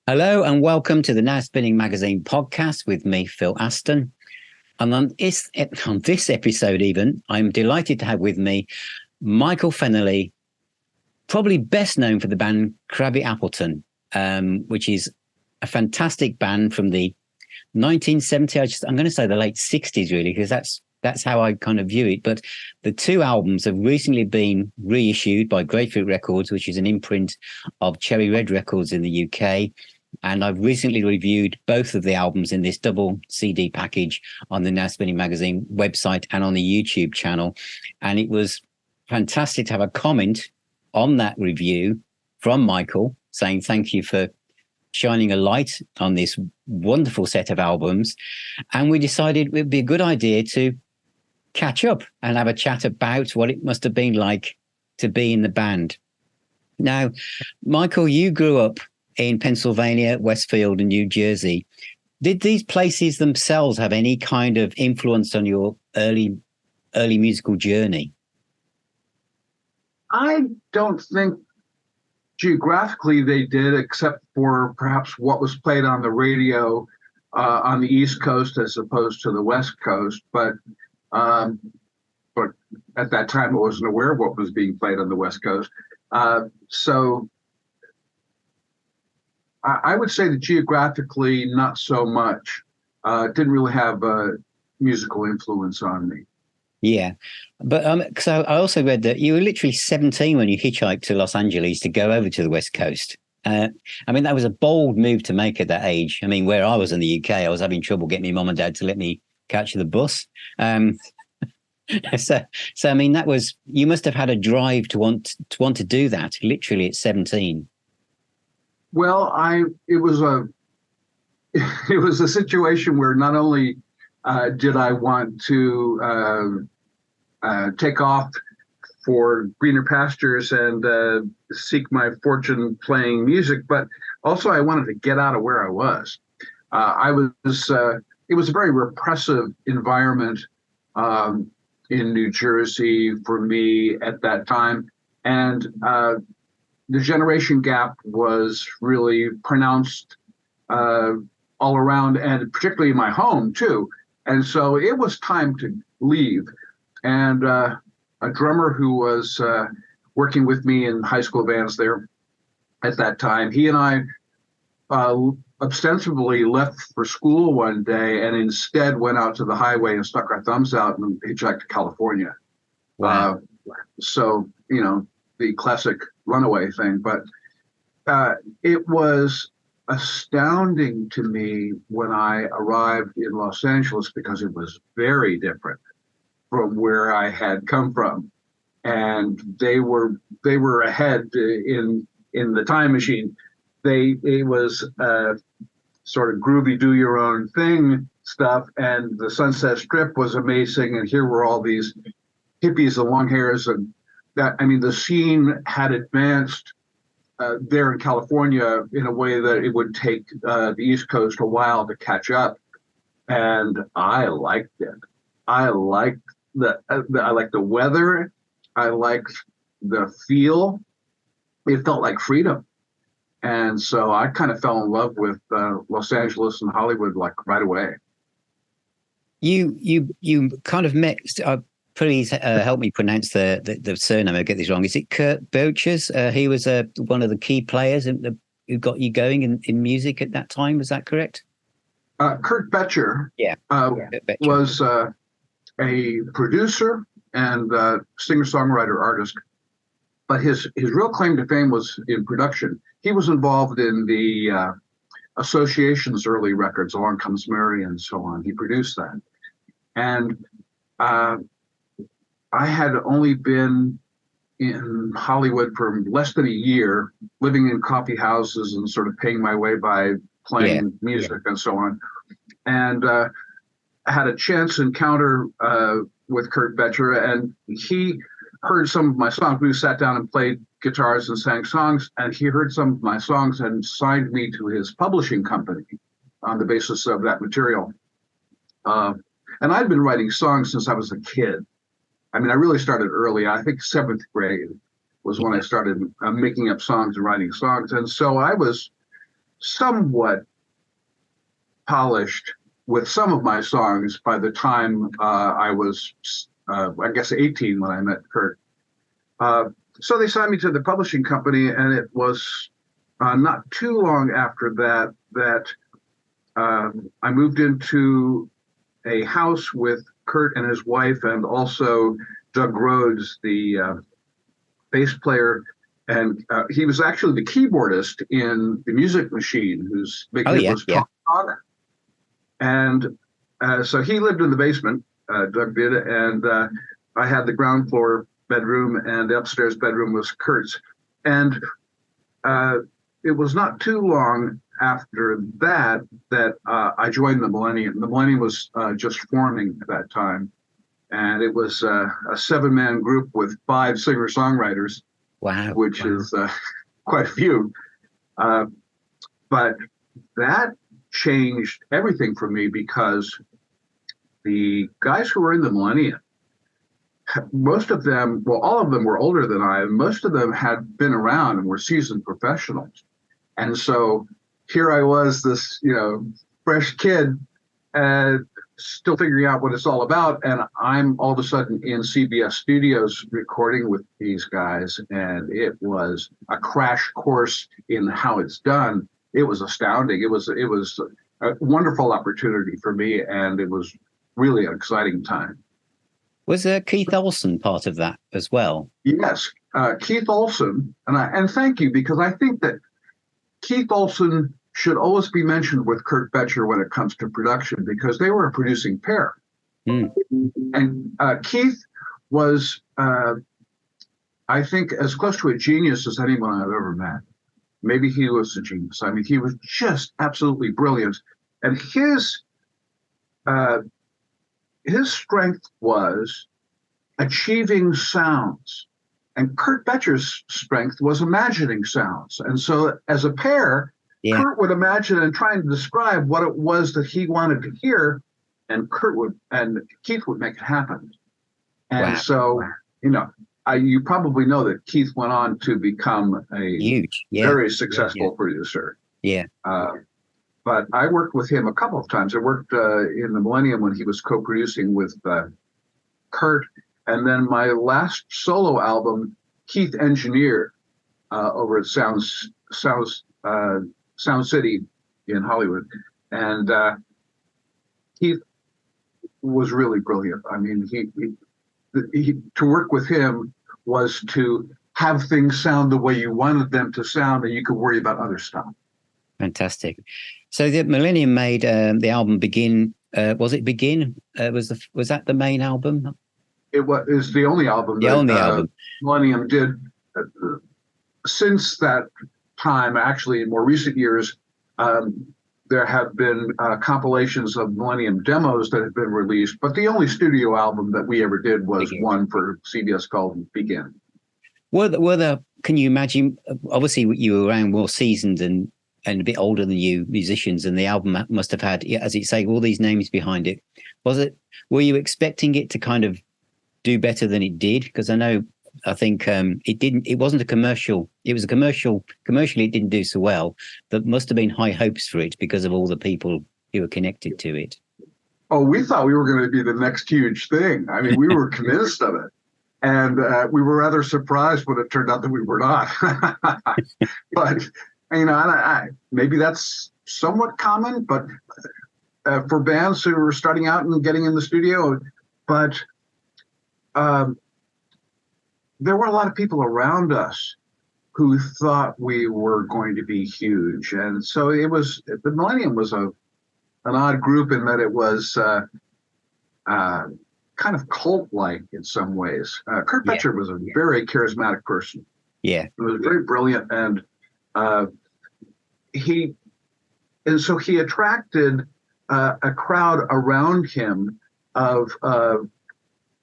Hello and welcome to the Now Spinning Magazine podcast with me, Phil Aston. And on this episode even, I'm delighted to have with me Michael Fennelly, probably best known for the band Crabby Appleton, which is a fantastic band from the 1970s. I'm going to say the late 60s, really, because that's how I kind of view it. But the two albums have recently been reissued by Grapefruit Records, which is an imprint of Cherry Red Records in the UK. And I've recently reviewed both of the albums in this double CD package on the Now Spinning Magazine website and on the YouTube channel. And it was fantastic to have a comment on that review from Michael saying thank you for shining a light on this wonderful set of albums. And we decided it would be a good idea to catch up and have a chat about what it must have been like to be in the band. Now, Michael, you grew up in Pennsylvania, Westfield, and New Jersey. Did these places themselves have any kind of influence on your early musical journey? I don't think geographically they did, except for perhaps what was played on the radio on the East Coast as opposed to the West Coast. But at that time, I wasn't aware of what was being played on the West Coast. So I would say that geographically, not so much. Didn't really have a musical influence on me. Yeah. But so I also read that you were literally 17 when you hitchhiked to Los Angeles to go over to the West Coast. I mean, that was a bold move to make at that age. I mean, where I was in the UK, I was having trouble getting my mum and dad to let me catch the bus. So I mean, that was, you must have had a drive to want to do that literally at 17. Well, it was a situation where not only did I want to take off for greener pastures and seek my fortune playing music, but also I wanted to get out of where I was. It was a very repressive environment in New Jersey for me at that time, and the generation gap was really pronounced all around, and particularly in my home too. And so it was time to leave. And a drummer who was working with me in high school bands there at that time, he and I ostensibly left for school one day and instead went out to the highway and stuck our thumbs out and hitchhiked to California. Wow. So, you know, the classic runaway thing, but it was astounding to me when I arrived in Los Angeles because it was very different from where I had come from, and they were ahead in the time machine. It was sort of groovy, do your own thing stuff, and the Sunset Strip was amazing, and here were all these hippies with long hairs and that. I mean, the scene had advanced there in California in a way that it would take the East Coast a while to catch up, and I liked it. I liked the weather. I liked the feel. It felt like freedom, and so I kind of fell in love with Los Angeles and Hollywood like right away. You kind of met. Please help me pronounce the surname. I get this wrong. Is it Curt Boettcher? He was one of the key players who got you going in music at that time. Was that correct? Curt Boettcher, was a producer and singer-songwriter artist, but his real claim to fame was in production. He was involved in the Association's early records, Along Comes Mary and so on. He produced that. And I had only been in Hollywood for less than a year, living in coffee houses and sort of paying my way by playing music and so on. And I had a chance encounter with Curt Boettcher, and he heard some of my songs. We sat down and played guitars and sang songs, and he heard some of my songs and signed me to his publishing company on the basis of that material. And I'd been writing songs since I was a kid. I mean, I really started early. I think seventh grade was when I started making up songs and writing songs. And so I was somewhat polished with some of my songs by the time I was, I guess, 18 when I met Curt. So they signed me to the publishing company, and it was not too long after that I moved into a house with Curt and his wife, and also Doug Rhodes, the bass player, and he was actually the keyboardist in The Music Machine, whose big hit was Talk Talk. And so he lived in the basement, Doug did, and I had the ground floor bedroom, and the upstairs bedroom was Curt's. And it was not too long after that I joined the Millennium. The Millennium was just forming at that time, and it was a 7-man group with 5 singer-songwriters. Wow. Which is quite a few. But that changed everything for me, because the guys who were in the Millennium, most of them, well, all of them were older than I, and most of them had been around and were seasoned professionals. And so here I was, this, fresh kid, still figuring out what it's all about. And I'm all of a sudden in CBS studios recording with these guys. And it was a crash course in how it's done. It was astounding. It was a wonderful opportunity for me. And it was really an exciting time. Was Keith Olsen part of that as well? Yes, Keith Olsen. And thank you, because I think that Keith Olsen should always be mentioned with Curt Boettcher when it comes to production, because they were a producing pair. Mm. And Keith was, I think, as close to a genius as anyone I've ever met. Maybe he was a genius. I mean, he was just absolutely brilliant. And his strength was achieving sounds. And Curt Boettcher's strength was imagining sounds. And so as a pair, Curt would imagine and try and describe what it was that he wanted to hear, and Keith would make it happen. And so, you probably know that Keith went on to become a very successful producer. Yeah. But I worked with him a couple of times. I worked in the Millennium when he was co-producing with Curt, and then my last solo album, Keith engineered over at Sound City in Hollywood. And Keith was really brilliant. I mean, he to work with him was to have things sound the way you wanted them to sound, and you could worry about other stuff. Fantastic. So the Millennium made the album Begin. Was it Begin? Was that the main album? It is the only album. Millennium did. Since that time, actually, in more recent years, there have been compilations of Millennium demos that have been released, but the only studio album that we ever did was one for CBS called Begin. Can you imagine? Obviously, you were around, more seasoned and a bit older than you musicians, and the album must have had, as you say, all these names behind it. Were you expecting it to kind of do better than it did? Because I think it wasn't a commercial. It was a commercial. Commercially, it didn't do so well. There must have been high hopes for it because of all the people who were connected to it. Oh, we thought we were going to be the next huge thing. I mean, we were convinced of it. And we were rather surprised when it turned out that we were not. But, maybe that's somewhat common, but for bands who were starting out and getting in the studio, but there were a lot of people around us who thought we were going to be huge. And so the Millennium was an odd group in that it was kind of cult-like in some ways. Curt Boettcher was a very charismatic person. Yeah. He was very brilliant, and so he attracted a crowd around him of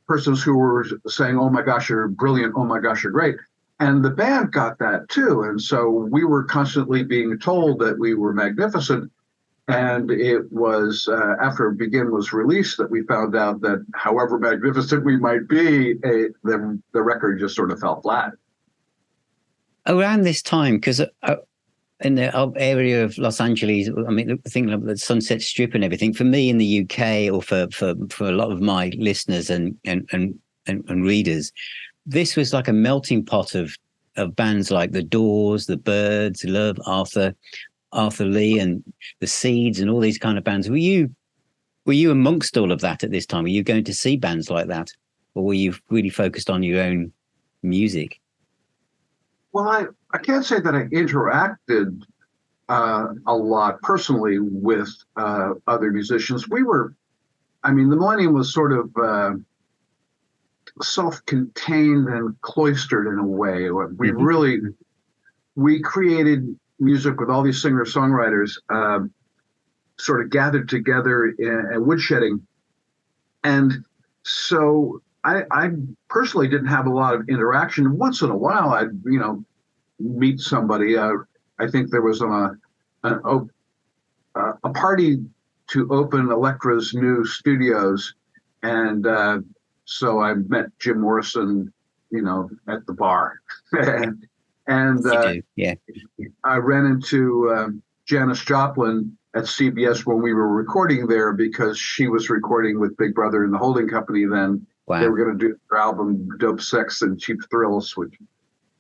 persons who were saying, "Oh my gosh, you're brilliant. Oh my gosh, you're great." And the band got that too. And so we were constantly being told that we were magnificent. And it was after Begin was released that we found out that however magnificent we might be, the record just sort of fell flat. Around this time, because in the area of Los Angeles, I mean, thinking of the Sunset Strip and everything. For me in the UK, or for a lot of my listeners and readers, this was like a melting pot of bands like The Doors, The Byrds, Love, Arthur Lee, and The Seeds, and all these kind of bands. Were you amongst all of that at this time? Were you going to see bands like that, or were you really focused on your own music? Well, I can't say that I interacted a lot personally with other musicians. The Millennium was sort of self-contained and cloistered in a way. We created music with all these singer-songwriters sort of gathered together in woodshedding. And so I personally didn't have a lot of interaction. Once in a while, I'd meet somebody. I think there was a party to open Elektra's new studios, and so I met Jim Morrison, at the bar, and I ran into Janis Joplin at CBS when we were recording there, because she was recording with Big Brother and the holding company then. Wow. They were going to do their album Dope, Sex, and Cheap Thrills, which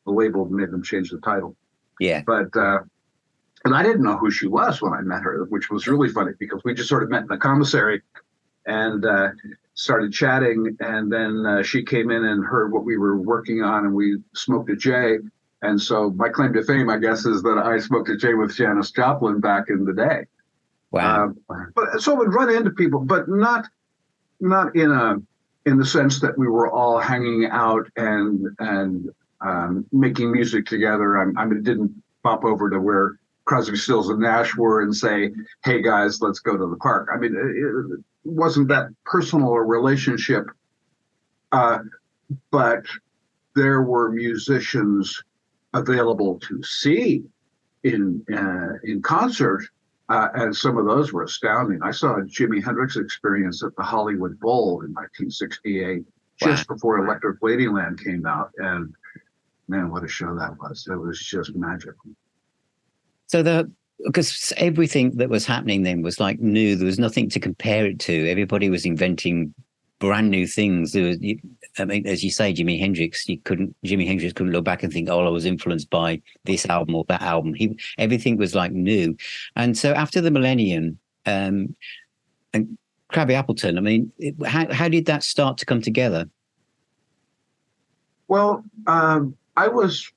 the label made them change the title. Yeah. But, and I didn't know who she was when I met her, which was really funny, because we just sort of met in the commissary and started chatting. And then she came in and heard what we were working on, and we smoked a J. And so my claim to fame, I guess, is that I smoked a J with Janis Joplin back in the day. Wow. But so we'd run into people, but not in the sense that we were all hanging out and making music together. I didn't pop over to where Crosby, Stills, and Nash were and say, "Hey guys, let's go to the park." I mean, it wasn't that personal a relationship, but there were musicians available to see in concert. And some of those were astounding. I saw a Jimi Hendrix Experience at the Hollywood Bowl in 1968, just before Electric Ladyland came out. And man, what a show that was. It was just magical. So because everything that was happening then was like new. There was nothing to compare it to. Everybody was inventing brand new things. There was, as you say, Jimi Hendrix couldn't look back and think, "Oh, I was influenced by this album or that album." Everything was like new. And so after the Millennium and Crabby Appleton, I mean, how did that start to come together? Well, I was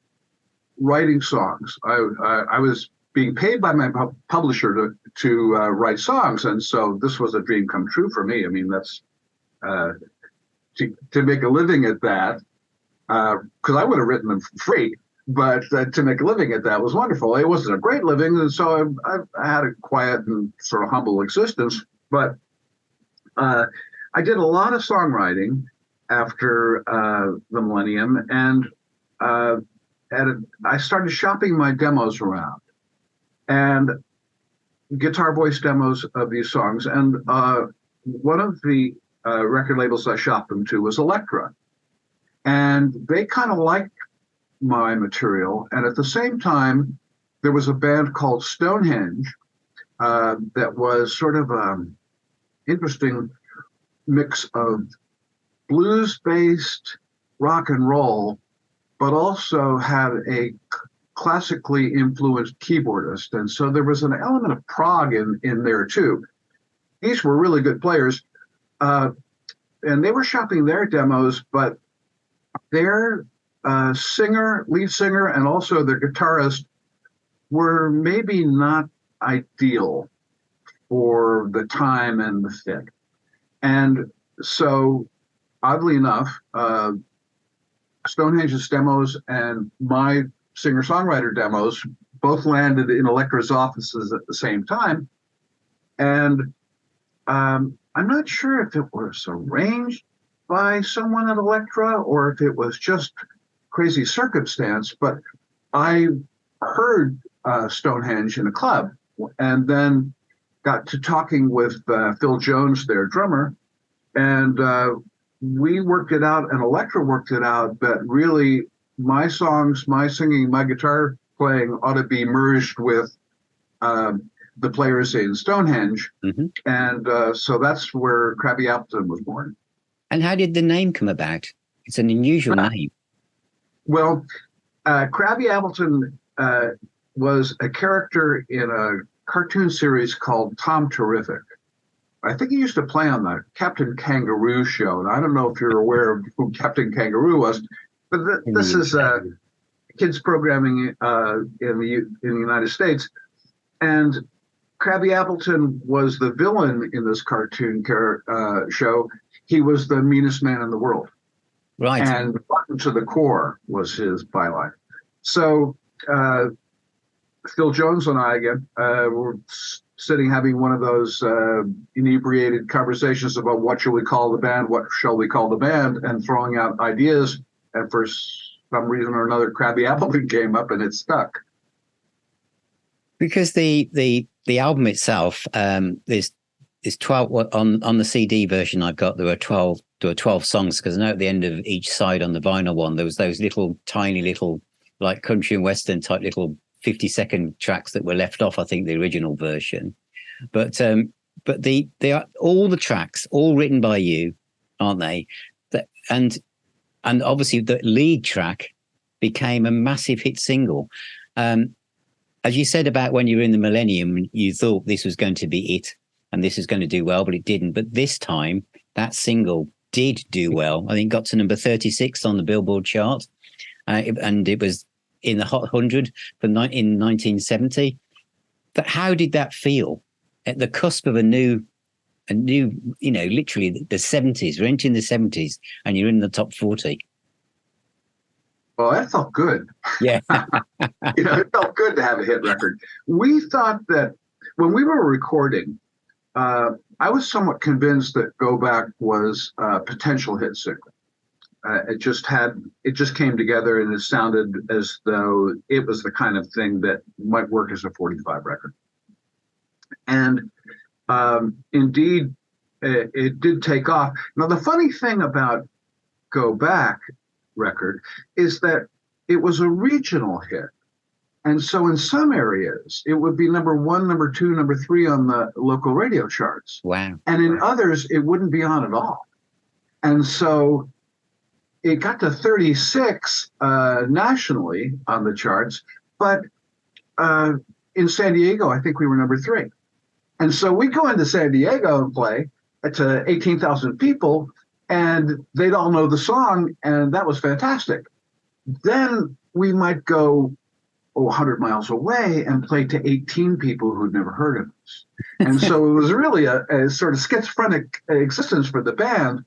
writing songs. I was being paid by my publisher to write songs, and so this was a dream come true for me. I mean, that's to make a living at that, because I would have written them for free, but to make a living at that was wonderful. It wasn't a great living, and so I had a quiet and sort of humble existence. But I did a lot of songwriting after the Millennium, and I started shopping my demos around, and guitar voice demos of these songs. And one of the record labels I shopped them to was Elektra, and they kind of liked my material. And at the same time, there was a band called Stonehenge that was sort of an interesting mix of blues-based rock and roll, but also had a classically influenced keyboardist. And so there was an element of prog in there too. These were really good players. And they were shopping their demos, but their lead singer, and also their guitarist were maybe not ideal for the time and the fit. And so, oddly enough, Stonehenge's demos and my singer-songwriter demos both landed in Elektra's offices at the same time. And I'm not sure if it was arranged by someone at Elektra or if it was just crazy circumstance, but I heard Stonehenge in a club, and then got to talking with Phil Jones, their drummer, and we worked it out, and Elektra worked it out that really my songs, my singing, my guitar playing ought to be merged with the players in Stonehenge. And so that's where Crabby Appleton was born. And how did the name come about? It's an unusual name. Well, Crabby Appleton was a character in a cartoon series called Tom Terrific. I think he used to play on the Captain Kangaroo show. And I don't know if you're aware of who Captain Kangaroo was, but this is kids programming in the United States. And Crabby Appleton was the villain in this cartoon show. He was the meanest man in the world. Right. And rotten to the core was his byline. So Phil Jones and I, again, were sitting having one of those inebriated conversations about what shall we call the band, what shall we call the band, and throwing out ideas. And for some reason or another, Crabby Appleton came up and it stuck. Because the album itself, there's 12 on the CD version I've got. There are 12 songs, because I know at the end of each side on the vinyl one there was those little tiny little like country and western type little 50-second tracks that were left off, I think, the original version. But they are all the tracks all written by you, aren't they? And obviously the lead track became a massive hit single. As you said about when you were in the Millennium, you thought this was going to be it and this is going to do well, but it didn't. But this time, that single did do well. I think it got to number 36 on the Billboard chart, and it was in the Hot 100 in 1970. But how did that feel at the cusp of a new, literally the 70s? We're entering the 70s, and you're in the top 40. Well, that felt good. Yeah. It felt good to have a hit record. We thought that when we were recording, I was somewhat convinced that Go Back was a potential hit single. It just came together and it sounded as though it was the kind of thing that might work as a 45 record. And indeed, it did take off. Now, the funny thing about Go Back record is that it was a regional hit. And so in some areas, it would be number 1, number 2, number 3 on the local radio charts. Wow. And in others, it wouldn't be on at all. And so it got to 36 nationally on the charts, but in San Diego, I think we were number 3. And so we go into San Diego and play to 18,000 people, and they'd all know the song, and that was fantastic. Then we might go 100 miles away and play to 18 people who'd never heard of us. And so it was really a sort of schizophrenic existence for the band.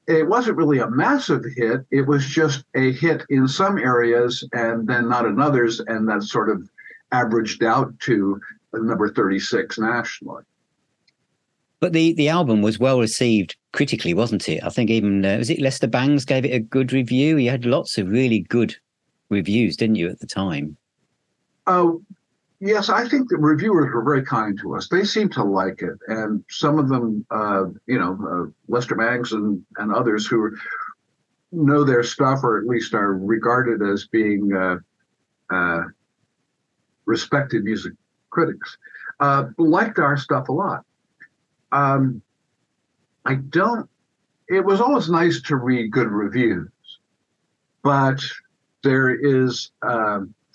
It wasn't really a massive hit. It was just a hit in some areas and then not in others, and that sort of averaged out to number 36 nationally. But the album was well received critically, wasn't it? I think even, was it Lester Bangs gave it a good review? You had lots of really good reviews, didn't you, at the time? Oh, yes, I think the reviewers were very kind to us. They seemed to like it. And some of them, Lester Bangs and others who know their stuff, or at least are regarded as being respected music critics, liked our stuff a lot. It was always nice to read good reviews, but there is,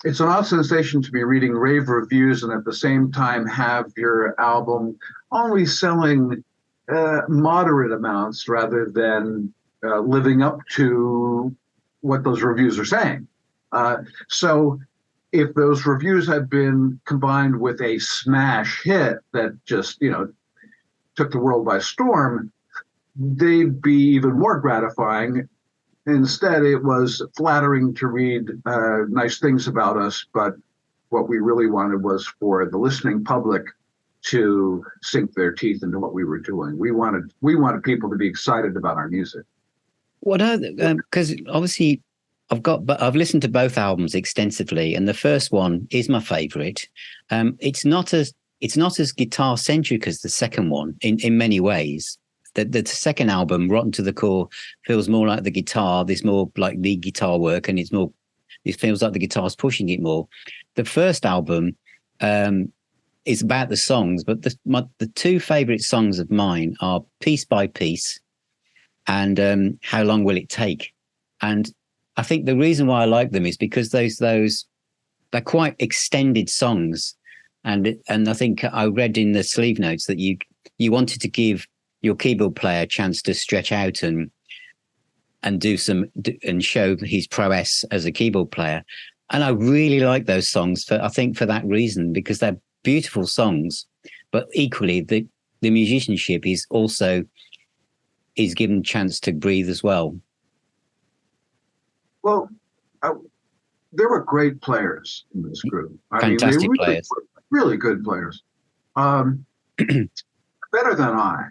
it's an odd sensation to be reading rave reviews and at the same time have your album only selling moderate amounts rather than living up to what those reviews are saying. So if those reviews had been combined with a smash hit that just, took the world by storm, they'd be even more gratifying. Instead, it was flattering to read nice things about us, but what we really wanted was for the listening public to sink their teeth into what we were doing. We wanted people to be excited about our music. Because obviously I've listened to both albums extensively, and the first one is my favorite. It's not as guitar centric as the second one in many ways. The second album, Rotten to the Core, feels more like the guitar. There's more like lead guitar work, and it's more it feels like the guitar's pushing it more. The first album is about the songs, but the two favorite songs of mine are Piece by Piece and How Long Will It Take? And I think the reason why I like them is because those they're quite extended songs, and I think I read in the sleeve notes that you wanted to give your keyboard player a chance to stretch out and show his prowess as a keyboard player. And I really like those songs for that reason, because they're beautiful songs, but equally the musicianship is given a chance to breathe as well. Well, there were great players in this group. Fantastic players. Really good players. Better than I.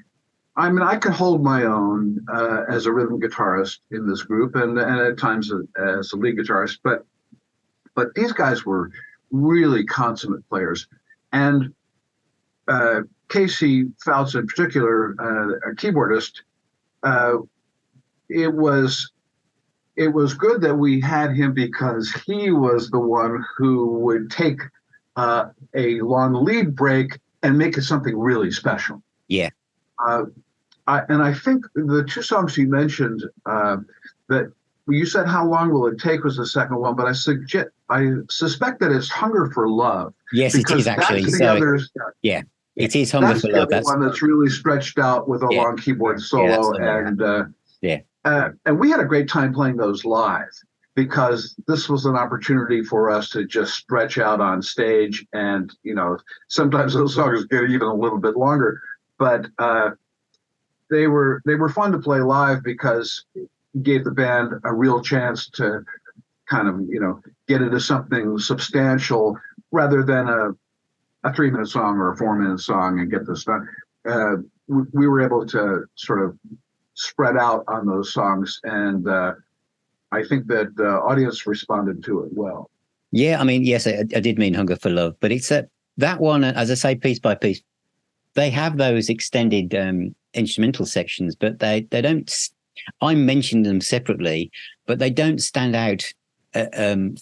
I mean, I could hold my own as a rhythm guitarist in this group, and at times as a lead guitarist. But these guys were really consummate players. And Casey Fouts in particular, a keyboardist, it was good that we had him, because he was the one who would take a long lead break and make it something really special. Yeah. I think the two songs you mentioned, that you said How Long Will It Take was the second one, but I suspect that it's Hunger for Love. Yes, it is actually. Yeah, it is Hunger for Love. That's the one that's really stretched out with a long keyboard solo. And we had a great time playing those live, because this was an opportunity for us to just stretch out on stage. And, sometimes those songs get even a little bit longer, but they were fun to play live, because it gave the band a real chance to kind of, get into something substantial rather than a 3-minute song or a 4-minute song and get this done. We were able to sort of spread out on those songs, and I think that the audience responded to it well. Yeah, I mean, yes, I did mean Hunger for Love, but it's that one, as I say, Piece by Piece, they have those extended instrumental sections, but they don't. I mentioned them separately, but they don't stand out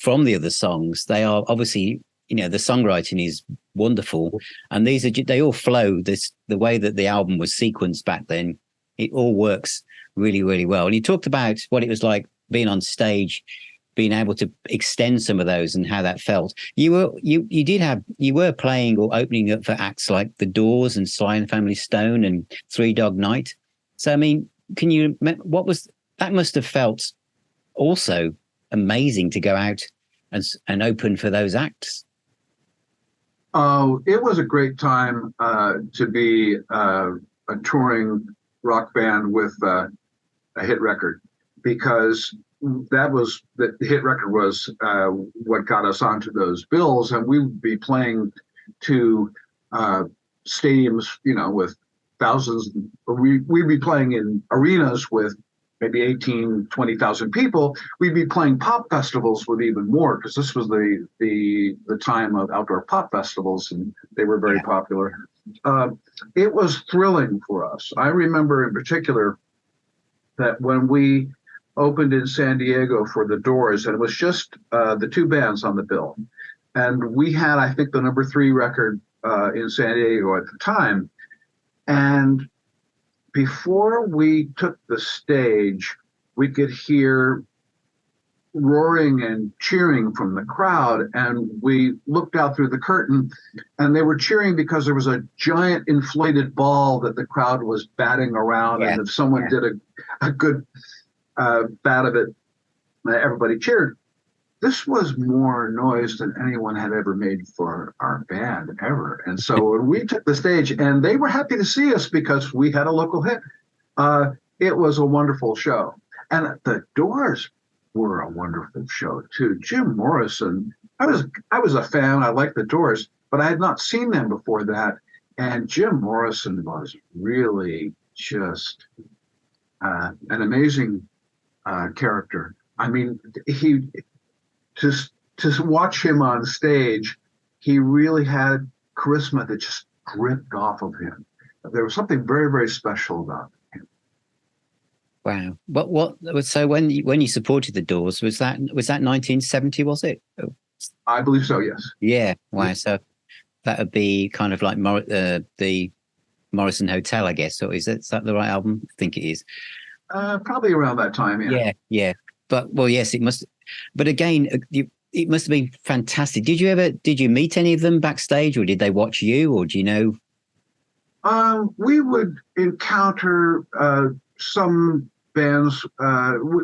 from the other songs. They are obviously, the songwriting is wonderful, and they all flow. The way that the album was sequenced back then, it all works really, really well. And you talked about what it was like being on stage, being able to extend some of those and how that felt. You were playing or opening up for acts like The Doors and Sly and Family Stone and Three Dog Night. So, I mean, that must have felt also amazing to go out and open for those acts. Oh, it was a great time to be a touring rock band with a hit record, because the hit record was what got us onto those bills, and we would be playing to stadiums, with thousands. We'd be playing in arenas with maybe 20,000 people. We'd be playing pop festivals with even more, because this was the time of outdoor pop festivals, and they were very popular. It was thrilling for us. I remember in particular that when we opened in San Diego for The Doors, and it was just the two bands on the bill, and we had, I think, the number 3 record in San Diego at the time. And before we took the stage, we could hear roaring and cheering from the crowd, and we looked out through the curtain, and they were cheering because there was a giant inflated ball that the crowd was batting around, and if someone did a good bat of it, everybody cheered. This was more noise than anyone had ever made for our band ever. And so when we took the stage, and they were happy to see us because we had a local hit, it was a wonderful show. And The Doors were a wonderful show too. Jim Morrison, I was a fan. I liked The Doors, but I had not seen them before that. And Jim Morrison was really just an amazing character. I mean, to watch him on stage, he really had charisma that just dripped off of him. There was something very, very special about him. Wow. So when you supported the Doors, was that 1970? Was it? Oh, I believe so. Yes. yeah. Wow. So that would be kind of like the Morrison Hotel, I guess. Or is that the right album? I think it is. Probably around that time. Yeah. Yeah. Yeah. But well, yes, it must. But again, it must have been fantastic. Did you meet any of them backstage, or did they watch you, or do you know? We would encounter some bands.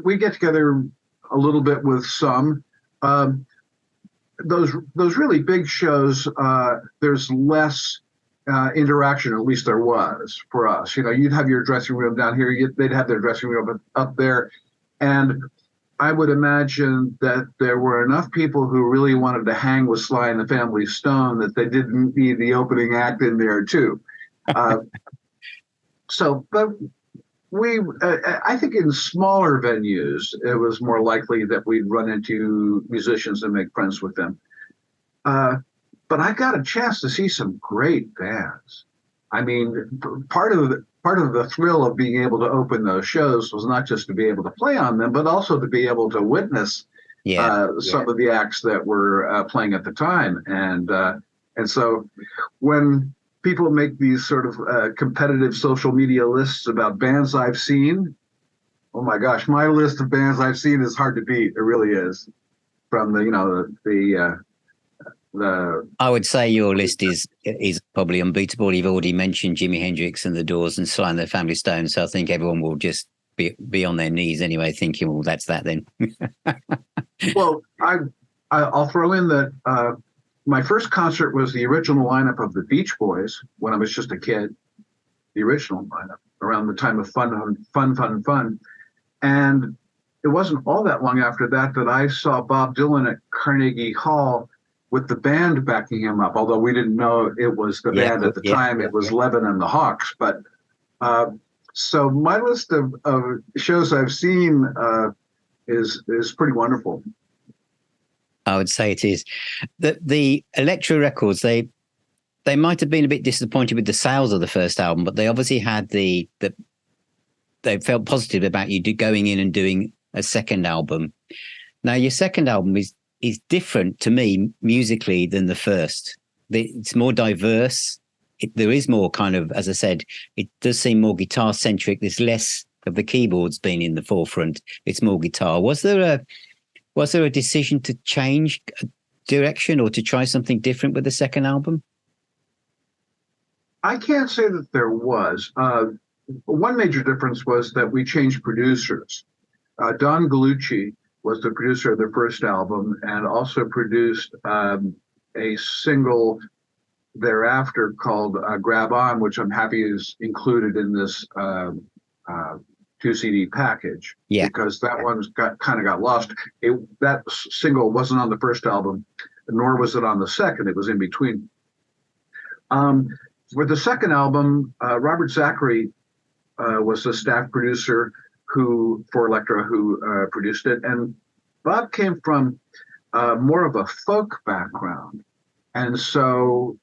We get together a little bit with some. Those really big shows, there's less interaction, at least there was for us. You'd have your dressing room down here, they'd have their dressing room up there. And I would imagine that there were enough people who really wanted to hang with Sly and the Family Stone that they didn't need the opening act in there too. But I think in smaller venues, it was more likely that we'd run into musicians and make friends with them. But I got a chance to see some great bands. I mean, part of the thrill of being able to open those shows was not just to be able to play on them, but also to be able to witness some of the acts that were playing at the time. And so when people make these sort of competitive social media lists about bands I've seen, oh my gosh, my list of bands I've seen is hard to beat. It really is. From the I would say your list is probably unbeatable. You've already mentioned Jimi Hendrix and the Doors and Sly and the Family Stone, so I think everyone will just be on their knees anyway, thinking, well, that's that then. Well, I'll throw in that my first concert was the original lineup of the Beach Boys when I was just a kid. The original lineup around the time of Fun. And it wasn't all that long after that I saw Bob Dylan at Carnegie Hall with the band backing him up, although we didn't know it was the band at the time. It was Levin and the Hawks. But so my list of shows I've seen is pretty wonderful. I would say it is. The Elektra records, they might have been a bit disappointed with the sales of the first album, but they obviously had they felt positive about you going in and doing a second album. Now, your second album is different to me musically than the first. It's more diverse. There is more kind of, as I said, it does seem more guitar centric. There's less of the keyboards being in the forefront. It's more guitar. Was there a decision to change direction or to try something different with the second album? I can't say that there was. One major difference was that we changed producers. Don Gallucci was the producer of the first album and also produced a single thereafter called Grab On, which I'm happy is included in this 2 CD package, because that one's kind of got lost. That single wasn't on the first album, nor was it on the second. It was in between. For the second album, Robert Zachary was the staff producer for Elektra who produced it, and Bob came from more of a folk background, and so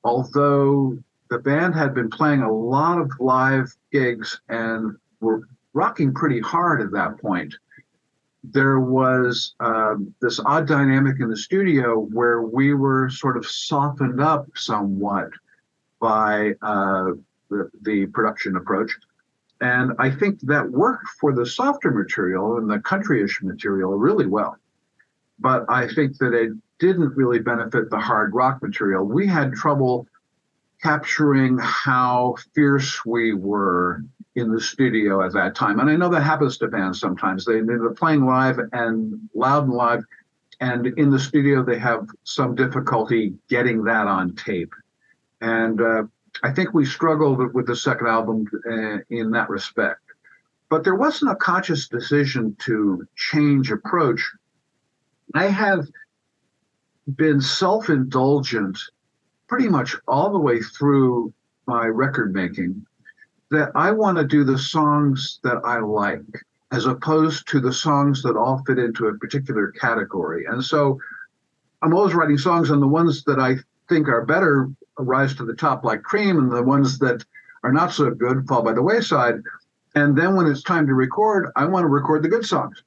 although the band had been playing a lot of live gigs and were rocking pretty hard at that point, there was this odd dynamic in the studio where we were sort of softened up somewhat by the production approach. And I think that worked for the softer material and the country-ish material really well. But I think that it didn't really benefit the hard rock material. We had trouble capturing how fierce we were in the studio at that time. And I know that happens to bands sometimes. They're playing live and loud and live, and in the studio they have some difficulty getting that on tape. And I think we struggled with the second album in that respect. But there wasn't a conscious decision to change approach. I have been self-indulgent pretty much all the way through my record making, that I want to do the songs that I like, as opposed to the songs that all fit into a particular category. And so I'm always writing songs, and the ones that I think are better rise to the top like cream, and the ones that are not so good fall by the wayside. And then when it's time to record, I want to record the good songs.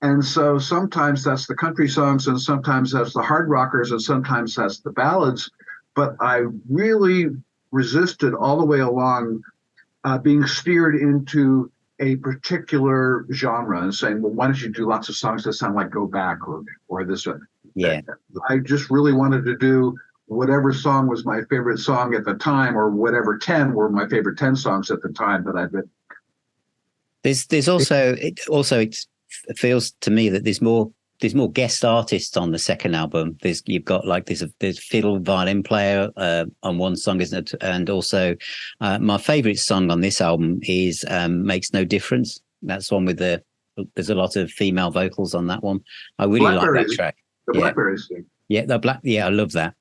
And so sometimes that's the country songs, and sometimes that's the hard rockers, and sometimes that's the ballads. But I really resisted all the way along being steered into a particular genre and saying, well, why don't you do lots of songs that sound like Go Back or this one? Yeah. I just really wanted to do whatever song was my favorite song at the time, or whatever 10 were my favorite 10 songs at the time that I'd written. There's also it feels to me that there's more guest artists on the second album. You've got like there's fiddle violin player on one song, isn't it? And also my favorite song on this album is Makes No Difference. That's one with there's a lot of female vocals on that one. I really like that track. The Blackberries thing. Yeah, I love that.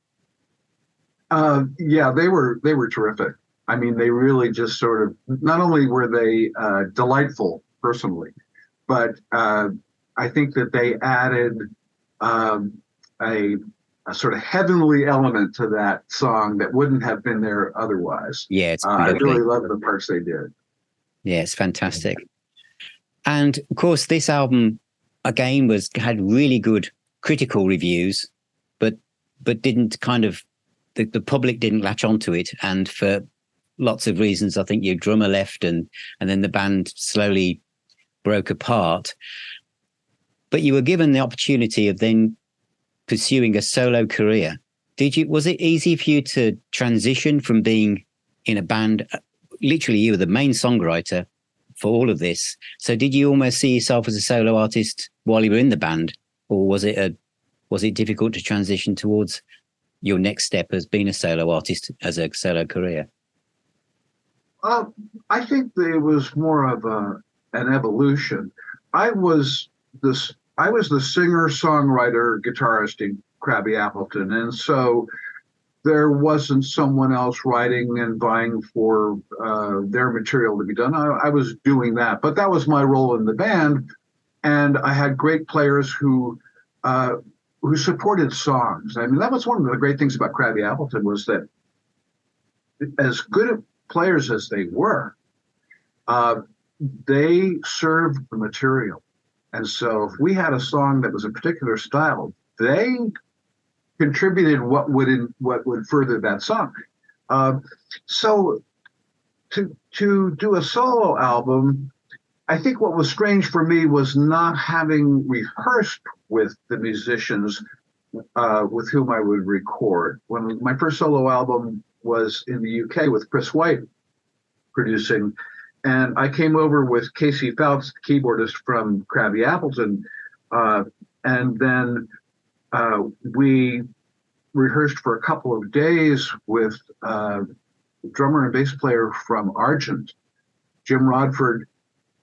Yeah, they were terrific. I mean, they really just sort of, not only were they delightful personally, but I think that they added a sort of heavenly element to that song that wouldn't have been there otherwise. Yeah, it's I really love the parts they did. Yeah, it's fantastic. And of course, this album again had really good critical reviews, but didn't kind of the public didn't latch onto it, and for lots of reasons, I think your drummer left, and then the band slowly broke apart. But you were given the opportunity of then pursuing a solo career. Was it easy for you to transition from being in a band? Literally, you were the main songwriter for all of this. So did you almost see yourself as a solo artist while you were in the band, or was it difficult to transition towards your next step as being a solo artist, as a solo career? I think there was more of an evolution. I was the singer, songwriter, guitarist in Crabby Appleton, and so there wasn't someone else writing and vying for their material to be done. I was doing that, but that was my role in the band, and I had great players who supported songs. I mean, that was one of the great things about Crabby Appleton, was that as good players as they were, they served the material. And so if we had a song that was a particular style, they contributed what would further that song. So to do a solo album, I think what was strange for me was not having rehearsed with the musicians with whom I would record. When my first solo album was in the UK with Chris White producing, and I came over with Casey Phelps, the keyboardist from Crabby Appleton, and then we rehearsed for a couple of days with drummer and bass player from Argent, Jim Rodford,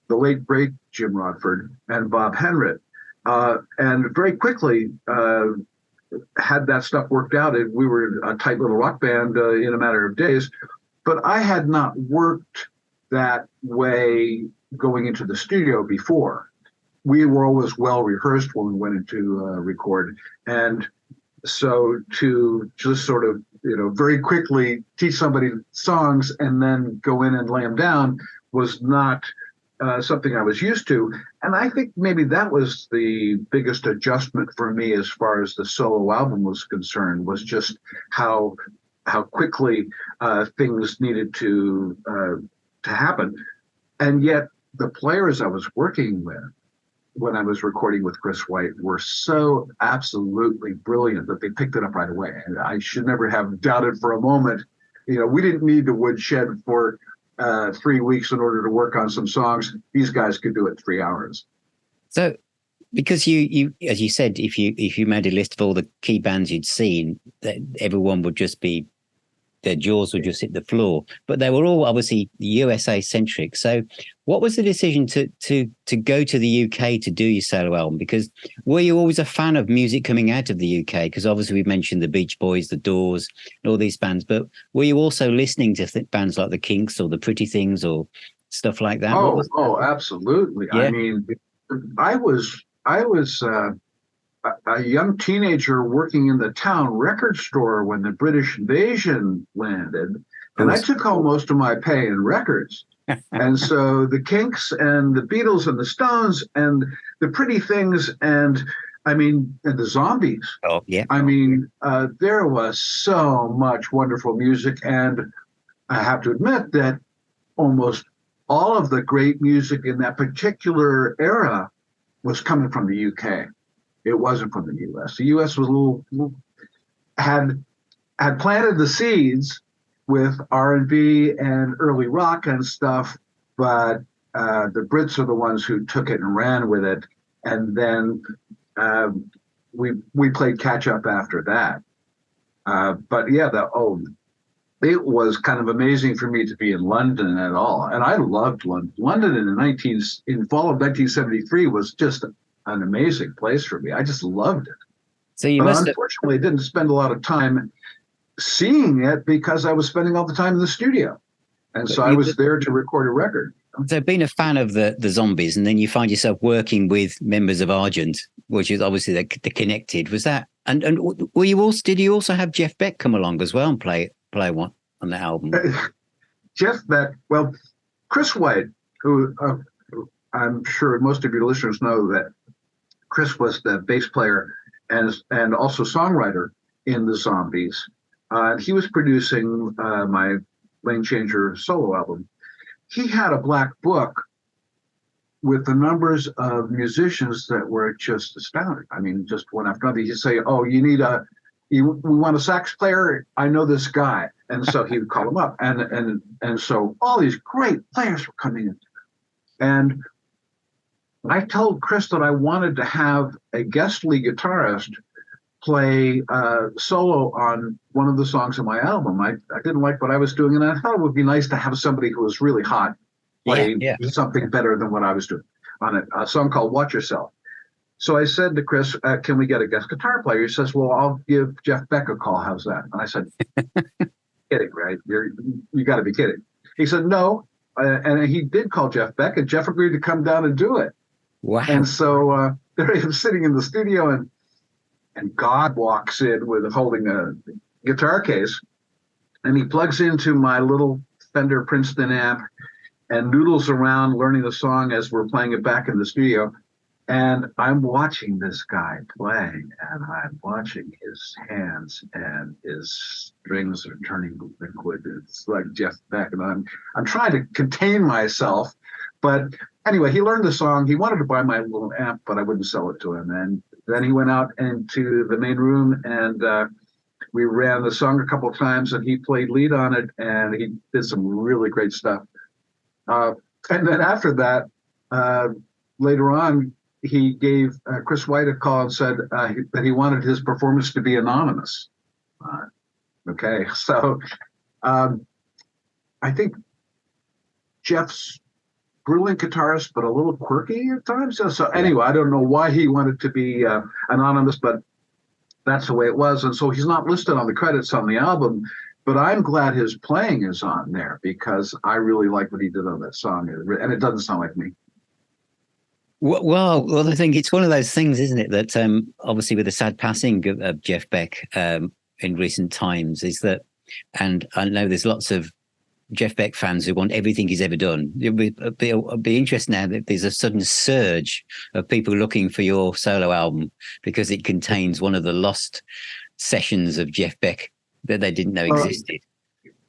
the late great Jim Rodford, and Bob Henrit. And very quickly had that stuff worked out. We were a tight little rock band in a matter of days, but I had not worked that way going into the studio before. We were always well rehearsed when we went into record. And so to just sort of, very quickly teach somebody songs and then go in and lay them down was not something I was used to. And I think maybe that was the biggest adjustment for me as far as the solo album was concerned, was just how quickly things needed to happen. And yet the players I was working with when I was recording with Chris White were so absolutely brilliant that they picked it up right away. And I should never have doubted for a moment. We didn't need the woodshed for 3 weeks in order to work on some songs. These guys could do it 3 hours. So, because you as you said, if you made a list of all the key bands you'd seen, that everyone would just be, their jaws would just hit the floor. But they were all obviously USA centric. So, what was the decision to go to the UK to do your solo album? Because were you always a fan of music coming out of the UK? Because obviously we've mentioned the Beach Boys, the Doors, and all these bands. But were you also listening to bands like the Kinks or the Pretty Things or stuff like that? Oh, absolutely. Yeah. I mean, I was a young teenager working in the town record store when the British invasion landed, and I took home most of my pay in records. And so the Kinks and the Beatles and the Stones and the Pretty Things and and the Zombies. Oh, yeah. There was so much wonderful music. And I have to admit that almost all of the great music in that particular era was coming from the UK. It wasn't from the US. The US was had planted the seeds with R&B and early rock and stuff, but the Brits are the ones who took it and ran with it. And then we played catch up after that. But yeah, it was kind of amazing for me to be in London at all. And I loved London. London in fall of 1973 was just an amazing place for me. I just loved it. So unfortunately didn't spend a lot of time seeing it because I was spending all the time in the studio. And so I was there to record a record. So being a fan of the Zombies, and then you find yourself working with members of Argent, which is obviously the Connected. Was that and did you also have Jeff Beck come along as well and play one on the album? Jeff Beck, well, Chris White, who I'm sure most of your listeners know that Chris was the bass player and also songwriter in the Zombies. He was producing my Lane Changer solo album. He had a black book with the numbers of musicians that were just astounding. Just one after another. He'd say, "Oh, we want a sax player. I know this guy," and so he would call him up, and so all these great players were coming in, and I told Chris that I wanted to have a guest lead guitarist play solo on one of the songs of my album. I didn't like what I was doing, and I thought it would be nice to have somebody who was really hot play something better than what I was doing on a song called Watch Yourself. So I said to Chris, can we get a guest guitar player? He says, well, I'll give Jeff Beck a call. How's that? And I said, kidding, right? You got to be kidding. He said, no. And he did call Jeff Beck, and Jeff agreed to come down and do it. Wow. And so there he was sitting in the studio, and God walks in holding a guitar case, and he plugs into my little Fender Princeton amp and noodles around learning the song as we're playing it back in the studio. And I'm watching this guy play, and I'm watching his hands, and his strings are turning liquid. It's like Jeff Beck, and I'm trying to contain myself. But anyway, he learned the song. He wanted to buy my little amp, but I wouldn't sell it to him. And then he went out into the main room, and we ran the song a couple of times, and he played lead on it, and he did some really great stuff. And then after that, later on, he gave Chris White a call and said that he wanted his performance to be anonymous. Okay, so I think Jeff's brilliant guitarist, but a little quirky at times. So anyway, I don't know why he wanted to be anonymous, but that's the way it was. And so he's not listed on the credits on the album, but I'm glad his playing is on there because I really like what he did on that song. And it doesn't sound like me. Well, I think it's one of those things, isn't it, that obviously with the sad passing of Jeff Beck in recent times is that, and I know there's lots of Jeff Beck fans who want everything he's ever done. It'll be interesting now that there's a sudden surge of people looking for your solo album because it contains one of the lost sessions of Jeff Beck that they didn't know existed.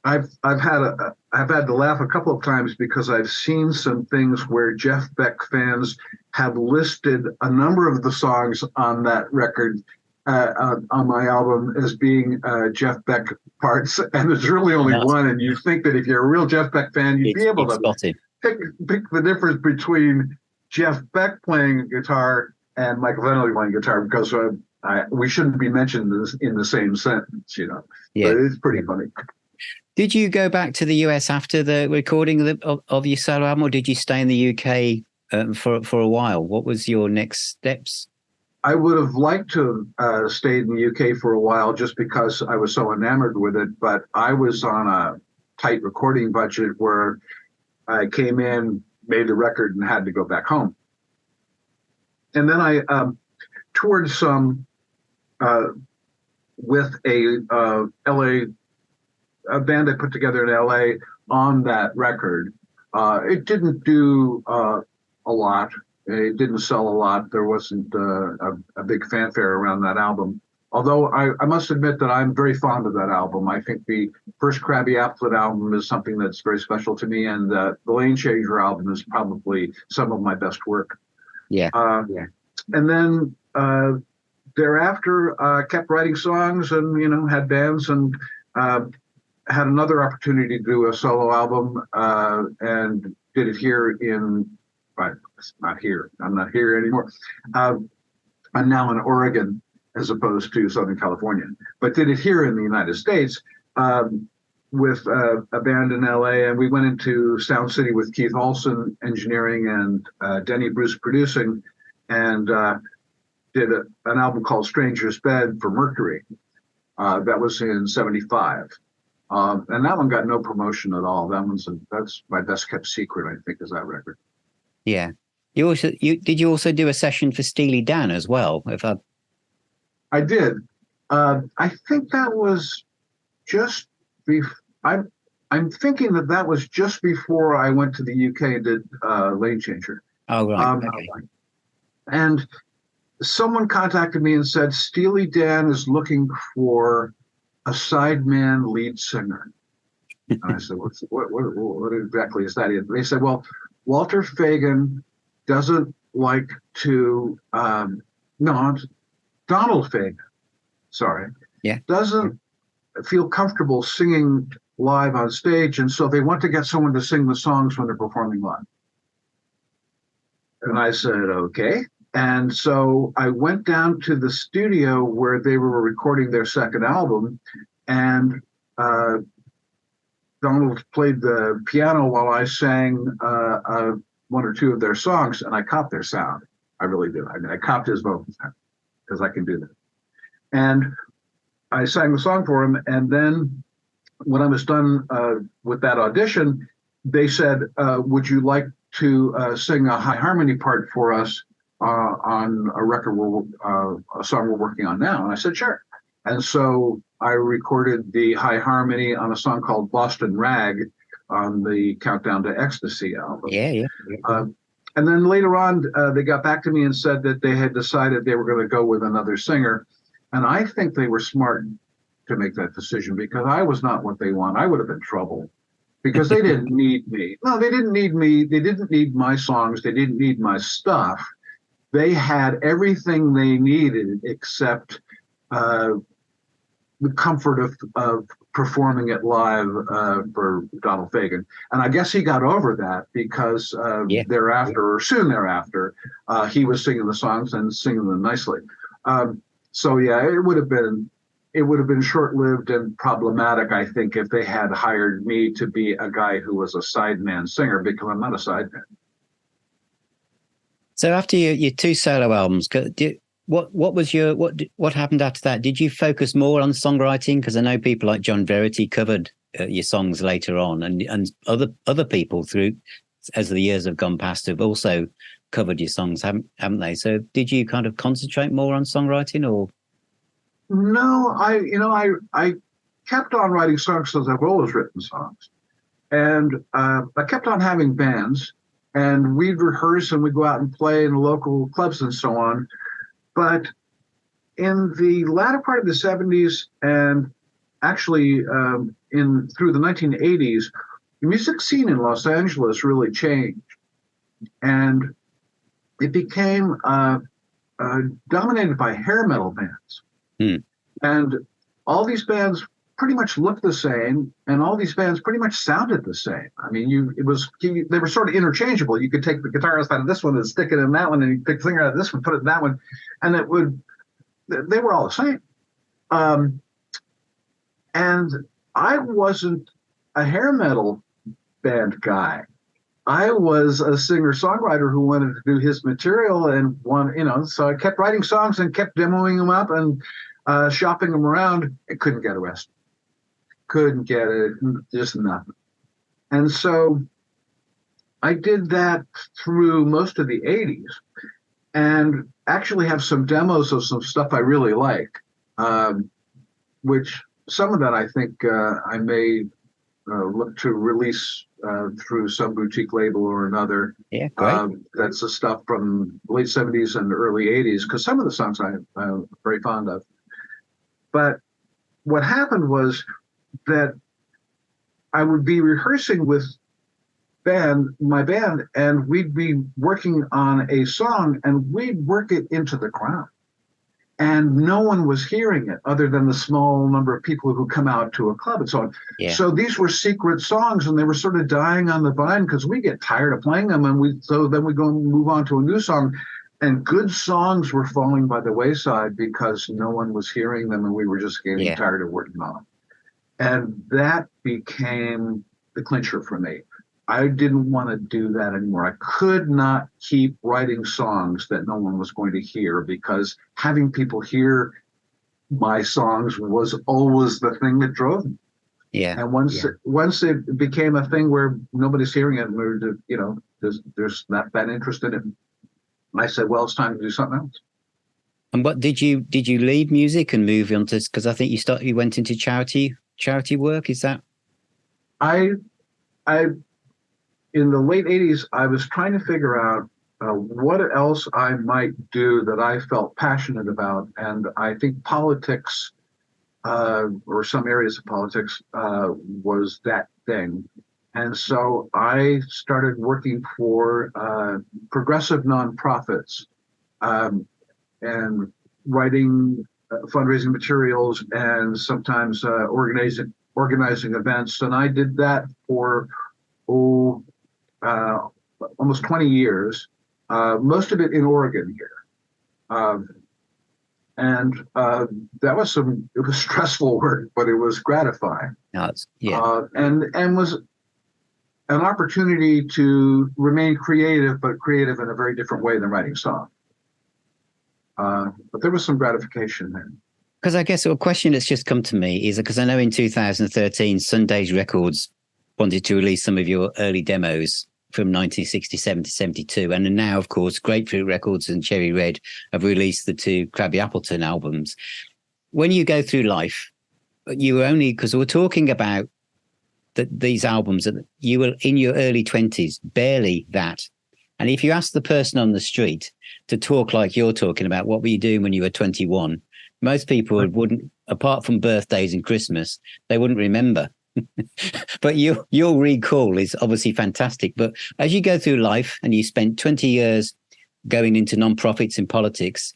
I've had to laugh a couple of times because I've seen some things where Jeff Beck fans have listed a number of the songs on that record on my album as being Jeff Beck parts, and there's really only one. And you think that if you're a real Jeff Beck fan, you'd be able to pick the difference between Jeff Beck playing guitar and Michael Fennelly playing guitar because we shouldn't be mentioned in the same sentence, you know. Yeah, but it's pretty funny. Did you go back to the US after the recording of your solo album, or did you stay in the UK for a while? What was your next steps? I would have liked to have stayed in the UK for a while just because I was so enamored with it, but I was on a tight recording budget where I came in, made the record, and had to go back home. And then I toured some with a band I put together in LA on that record. It didn't do a lot. It didn't sell a lot. There wasn't a big fanfare around that album. Although I must admit that I'm very fond of that album. I think the first Crabby Appleton album is something that's very special to me, and the Lane Changer album is probably some of my best work. Yeah. And then thereafter, kept writing songs and had bands and had another opportunity to do a solo album and did it here not here. I'm not here anymore. I'm now in Oregon as opposed to Southern California, but did it here in the United States with a band in LA. And we went into Sound City with Keith Olsen engineering and Denny Bruce producing, and did an album called Stranger's Bed for Mercury. That was in '75. And that one got no promotion at all. That's my best kept secret, I think, is that record. Yeah. Did you also do a session for Steely Dan as well? I did. I think that was just I'm thinking that was just before I went to the UK and did Lane Changer. Oh, right. Okay. And someone contacted me and said, Steely Dan is looking for a sideman lead singer. And I said, what exactly is that? They said, well, Walter Fagen doesn't like to, Donald Fagen, doesn't feel comfortable singing live on stage, and so they want to get someone to sing the songs when they're performing live. And I said, okay. And so I went down to the studio where they were recording their second album, and Donald played the piano while I sang one or two of their songs, and I copped their sound. I really did. I copped his vocal sound because I can do that. And I sang the song for him, and then when I was done with that audition, they said, would you like to sing a high harmony part for us on a record, a song we're working on now? And I said, sure. And so I recorded the high harmony on a song called Boston Rag on the Countdown to Ecstasy album. Yeah. And then later on, they got back to me and said that they had decided they were going to go with another singer. And I think they were smart to make that decision because I was not what they want. I would have been trouble because they didn't need me. No, they didn't need me. They didn't need my songs. They didn't need my stuff. They had everything they needed except the comfort of performing it live for Donald Fagen. And I guess he got over that because thereafter, or soon thereafter, he was singing the songs and singing them nicely. So yeah, it would have been short-lived and problematic, I think, if they had hired me to be a guy who was a sideman singer, because I'm not a sideman. So after your two solo albums, what happened after that? Did you focus more on songwriting? Because I know people like John Verity covered your songs later on, and other people through as the years have gone past have also covered your songs, haven't they? So did you kind of concentrate more on songwriting, or? No, I kept on writing songs because I've always written songs, and I kept on having bands, and we'd rehearse and we'd go out and play in local clubs and so on. But in the latter part of the 70s and actually through the 1980s, the music scene in Los Angeles really changed, and it became dominated by hair metal bands. And all these bands pretty much looked the same, and all these bands pretty much sounded the same. I mean, they were sort of interchangeable. You could take the guitarist out of this one and stick it in that one, and you pick the singer out of this one, put it in that one, and they were all the same. And I wasn't a hair metal band guy. I was a singer-songwriter who wanted to do his material and so I kept writing songs and kept demoing them up and shopping them around. I couldn't get arrested. Couldn't get it, just nothing. And so I did that through most of the 80s and actually have some demos of some stuff I really like, which some of that I think I may look to release through some boutique label or another. Yeah, great. That's the stuff from the late 70s and early 80s, because some of the songs I'm very fond of. But what happened was that I would be rehearsing with my band, and we'd be working on a song, and we'd work it into the ground. And no one was hearing it other than the small number of people who come out to a club and so on. Yeah. So these were secret songs, and they were sort of dying on the vine because we get tired of playing them, and so then we go and move on to a new song. And good songs were falling by the wayside because no one was hearing them, and we were just getting tired of working on them. And that became the clincher for me. I didn't want to do that anymore. I could not keep writing songs that no one was going to hear, because having people hear my songs was always the thing that drove me. Yeah. And once it became a thing where nobody's hearing it, and there's not that interest in it, I said, well, it's time to do something else. And what did you leave music and move on to? Because I think you went into charity work. Is that? I in the late 80s, I was trying to figure out what else I might do that I felt passionate about. And I think politics, or some areas of politics, was that thing. And so I started working for progressive nonprofits, and writing fundraising materials, and sometimes organizing events. And I did that for almost 20 years, most of it in Oregon here. And that was it was stressful work, but it was gratifying. And was an opportunity to remain creative, but creative in a very different way than writing songs. But there was some gratification there. Because I guess a question that's just come to me is, because I know in 2013, Sunday's Records wanted to release some of your early demos from 1967 to 72. And now, of course, Grapefruit Records and Cherry Red have released the two Crabby Appleton albums. When you go through life, you were only, because we're talking about these albums, that you were in your early 20s, barely that. And if you ask the person on the street to talk like you're talking about, what were you doing when you were 21? Most people wouldn't, apart from birthdays and Christmas, they wouldn't remember. But your recall is obviously fantastic. But as you go through life, and you spent 20 years going into nonprofits and politics,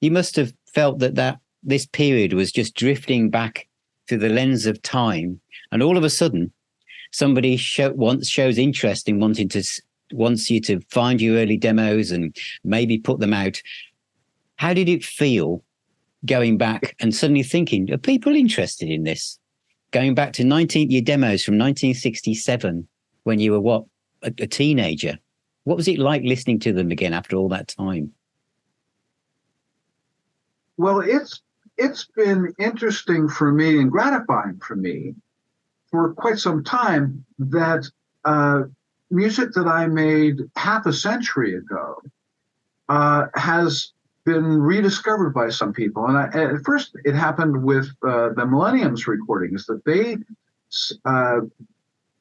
you must have felt that this period was just drifting back through the lens of time. And all of a sudden, somebody shows interest in wants you to find your early demos and maybe put them out. How did it feel going back and suddenly thinking, are people interested in this? Going back to your demos from 1967, when you were a teenager. What was it like listening to them again after all that time? Well, it's been interesting for me and gratifying for me for quite some time that music that I made half a century ago has been rediscovered by some people. And at first it happened with the Millennium's recordings, that they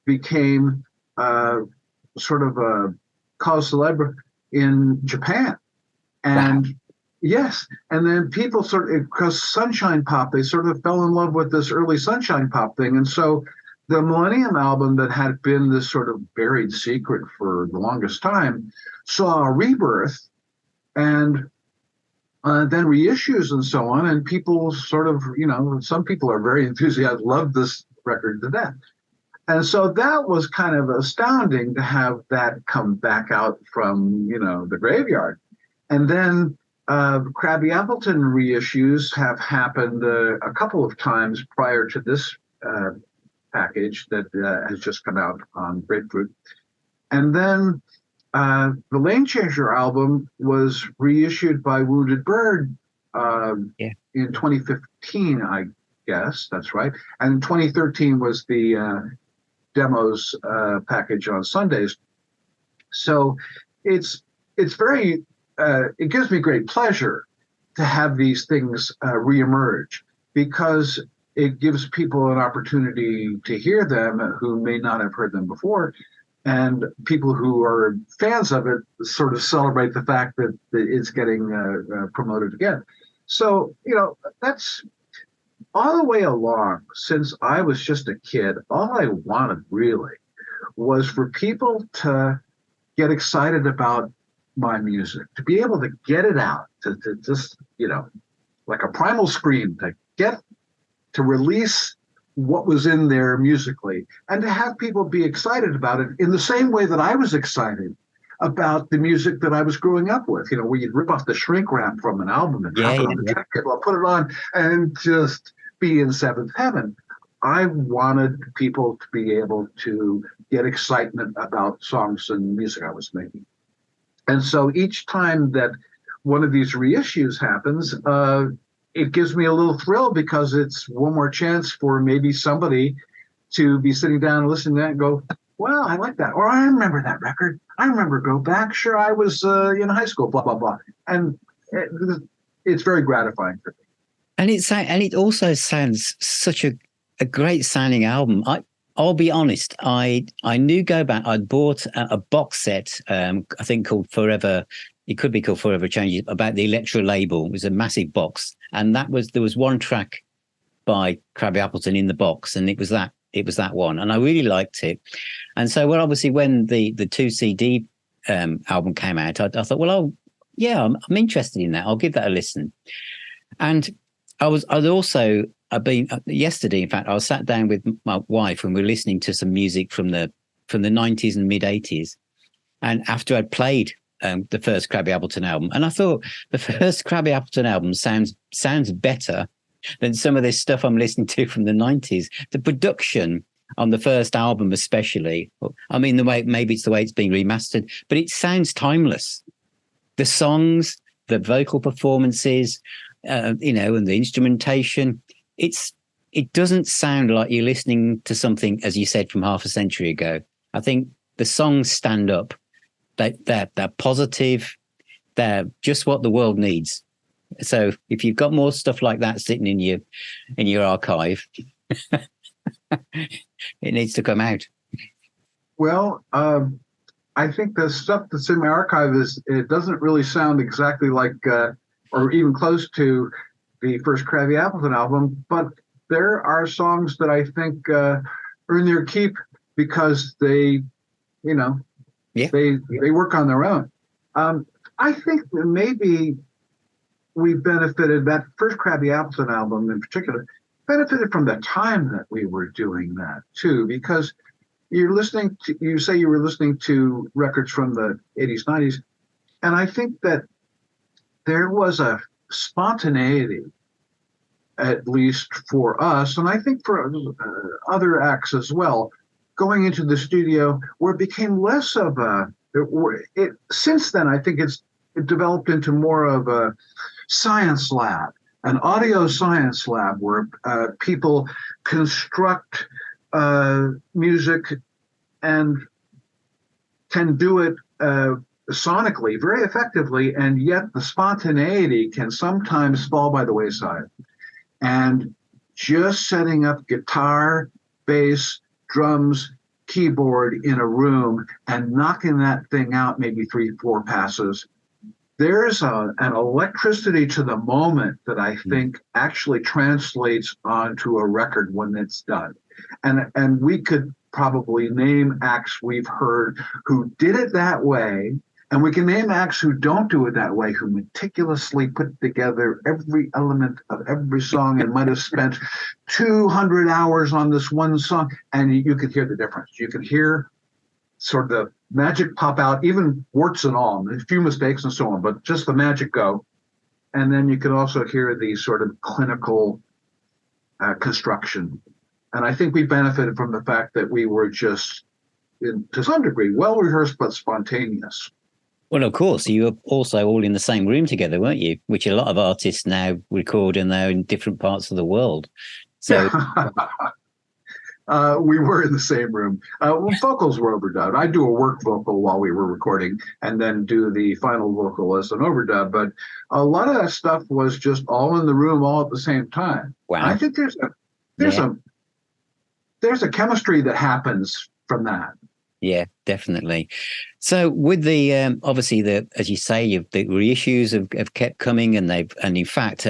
became sort of a cause célèbre in Japan. And wow. Yes, and then people because Sunshine Pop, they sort of fell in love with this early Sunshine Pop thing. And so the Millennium album, that had been this sort of buried secret for the longest time, saw a rebirth, and then reissues and so on. And people sort of, some people are very enthusiastic, love this record to death. And so that was kind of astounding to have that come back out from, the graveyard. And then Crabby Appleton reissues have happened a couple of times prior to this package that has just come out on Grapefruit. And then the Lane Changer album was reissued by Wounded Bird in 2015, I guess. That's right. And 2013 was the demos package on Sundays. So it's very, it gives me great pleasure to have these things reemerge, because it gives people an opportunity to hear them who may not have heard them before. And people who are fans of it sort of celebrate the fact that it's getting promoted again. So, that's all the way along. Since I was just a kid, all I wanted really was for people to get excited about my music, to be able to get it out, to just, like a primal scream, to release what was in there musically, and to have people be excited about it in the same way that I was excited about the music that I was growing up with, where you'd rip off the shrink wrap from an album and drop it on the jacket, or put it on and just be in seventh heaven. I wanted people to be able to get excitement about songs and music I was making. And so each time that one of these reissues happens, it gives me a little thrill, because it's one more chance for maybe somebody to be sitting down and listening to that and go, well, I like that. Or I remember that record. I remember Go Back. Sure, I was in high school, blah, blah, blah. And it's very gratifying for me. And it also sounds such a great sounding album. I'll be honest, I knew Go Back. I'd bought a box set, I think called Forever. It could be called Forever Changes, about the Elektra label. It was a massive box. And there was one track by Crabby Appleton in the box, and it was that one. And I really liked it. And so, obviously when the 2 CD album came out, I thought, well, I'm interested in that. I'll give that a listen. And yesterday, in fact, I was sat down with my wife and we were listening to some music from the 90s and mid 80s. And after I'd played the first Crabby Appleton album, and I thought the first Crabby Appleton album sounds better than some of this stuff I'm listening to from the 90s. The production on the first album, especially, I mean, maybe it's the way it's being remastered, but it sounds timeless. The songs, the vocal performances, and the instrumentation, it doesn't sound like you're listening to something, as you said, from half a century ago. I think the songs stand up. They're positive. They're just what the world needs. So if you've got more stuff like that sitting in your archive, it needs to come out. Well, I think the stuff that's in my archive it doesn't really sound exactly like or even close to the first Crabby Appleton album, but there are songs that I think earn their keep because they work on their own. I think that maybe we benefited, that first Crabby Appleton album in particular, benefited from the time that we were doing that too, because you say you were listening to records from the 80s, 90s, and I think that there was a spontaneity, at least for us, and I think for other acts as well, going into the studio, where it became less of since then, I think it developed into more of a science lab, an audio science lab, where people construct music and can do it sonically very effectively, and yet the spontaneity can sometimes fall by the wayside. And just setting up guitar, bass, drums, keyboard in a room and knocking that thing out maybe 3-4 passes, there's an electricity to the moment that I think actually translates onto a record when it's done. And we could probably name acts we've heard who did it that way, and we can name acts who don't do it that way, who meticulously put together every element of every song and might have spent 200 hours on this one song, and you could hear the difference. You could hear sort of the magic pop out, even warts and all, a few mistakes and so on, but just the magic go. And then you can also hear the sort of clinical construction. And I think we benefited from the fact that we were just, to some degree, well-rehearsed but spontaneous. Well, of course, you were also all in the same room together, weren't you? Which a lot of artists now record, and they're in different parts of the world. So we were in the same room. Vocals were overdub. I do a work vocal while we were recording, and then do the final vocal as an overdub. But a lot of that stuff was just all in the room, all at the same time. Wow! I think there's there's a chemistry that happens from that. Yeah, definitely. So with the obviously as you say, the reissues have kept coming, and in fact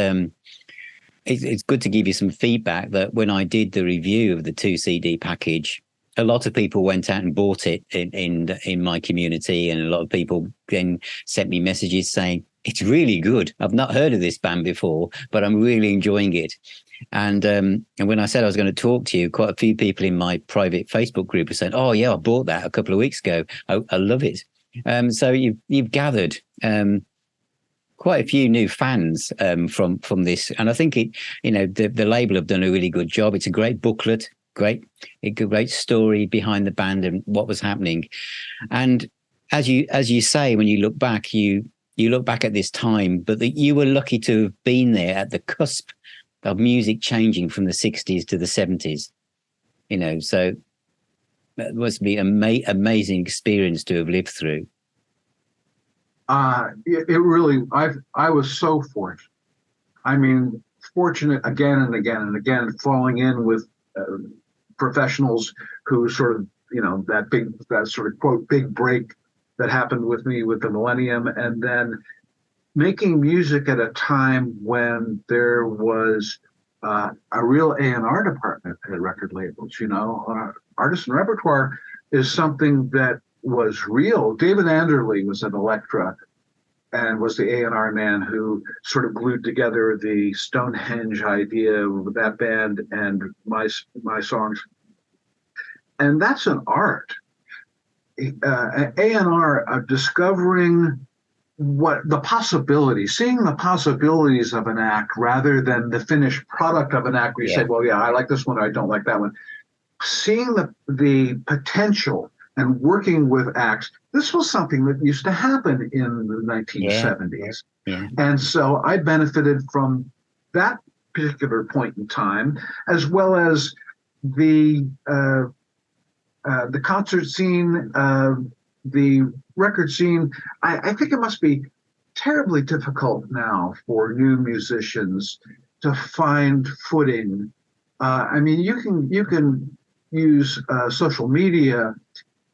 it's good to give you some feedback that when I did the review of the 2 CD package, a lot of people went out and bought it in my community, and a lot of people then sent me messages saying it's really good. I've not heard of this band before, but I'm really enjoying it. And when I said I was going to talk to you, quite a few people in my private Facebook group were saying, "Oh yeah, I bought that a couple of weeks ago. I love it." So you've gathered quite a few new fans from this, and I think the label have done a really good job. It's a great booklet, great story behind the band and what was happening. And as you say, when you look back, you look back at this time, but that you were lucky to have been there at the cusp of music changing from the 60s to the 70s. So that must be an amazing experience to have lived through. It really, I was so fortunate. I mean, fortunate again and again and again, falling in with professionals who sort of, that sort of quote big break that happened with me with the Millennium, and then making music at a time when there was a real A&R department at record labels. Artist and repertoire is something that was real. David Anderley was at Elektra and was the A&R man who sort of glued together the Stonehenge idea of that band and my songs. And that's an art. A&R of discovering seeing the possibilities of an act rather than the finished product of an act where you say, well, yeah, I like this one or I don't like that one. Seeing the potential and working with acts. This was something that used to happen in the 1970s. Yeah. And so I benefited from that particular point in time, as well as the concert scene, the record scene. I think it must be terribly difficult now for new musicians to find footing. I mean, you can use social media